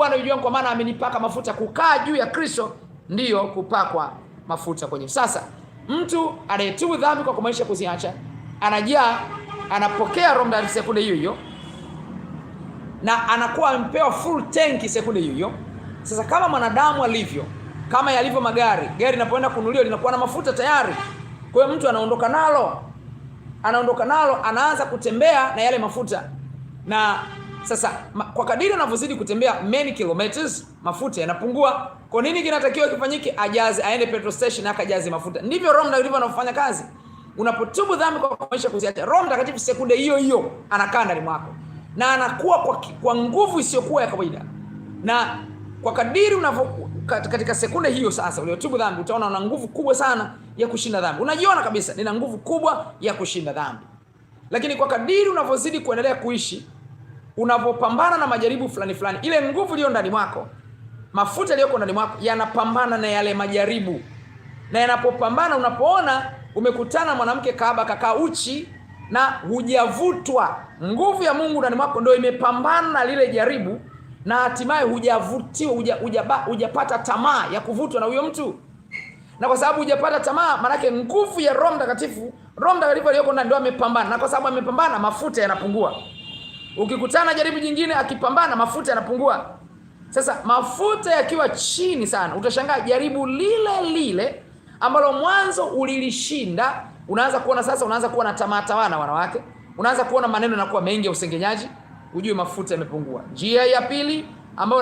Bwana yujua kwa maana amenipaka mafuta. Kukaa juu ya Kristo ndiyo kupakwa mafuta kwenye. Sasa mtu anayetubu dhambi kwa kumaanisha kuziacha, anajaa, anapokea Roho Mtakatifu sekunde hiyo hiyo, na anakuwa amepewa full tank sekunde hiyo hiyo. Sasa kama mwanadamu alivyo, kama yalivyo magari, gari linapoenda kununuliwa linakuwa na mafuta tayari. Kwa hiyo mtu anaondoka nalo, anaanza kutembea na yale mafuta. Na sasa kwa kadiri anavyozidi kutembea many kilometers, mafuta yanapungua. Kwa nini kinatakiwa kifanyike? Ajaze, aende petrol station akajaze mafuta. Ndivyo Roho Mtakatifu anafanya kazi. Unapotubu dhambi kwa kumaanisha kuziacha, Roho Mtakatifu sekunde hiyo hiyo anakaa ndani mwako, na anakuwa kwa nguvu isiyokuwa ya kawaida. Na kwa kadiri katika sekunde hiyo sasa uliotubu dhambi, utaona una nguvu kubwa sana ya kushinda dhambi. Unajiona kabisa nina nguvu kubwa ya kushinda dhambi. Lakini kwa kadiri unavyozidi kuendelea kuishi, unapopambana na majaribu fulani, ile nguvu iliyo ndani mwako, mafuta yaliyoko ndani mwako yanapambana na yale majaribu. Na yanapopambana, unapoona umekutana mwanamke kahaba kakaa uchi na hujavutwa, nguvu ya Mungu ndani mwako ndio imepambana na lile jaribu, na hatimaye hujavutiwa, hujapata tamaa ya kuvutwa na huyo mtu. Na kwa sababu hujapata tamaa, maana yake nguvu ya Roho Mtakatifu aliyoko ndani ndio amepambana. Na kwa sababu amepambana, mafuta yanapungua. Ukikutana jaribu jingine akipambana, mafuta yanapungua. Sasa mafuta yakiwa chini sana, utashangaa jaribu lile ambalo mwanzo ulilishinda, unaanza kuwa na tamaa tawana wanawake, unaanza kuona maneno yanakuwa mengi ya usengenyaji, ujue mafuta yamepungua. Njia ya pili ambayo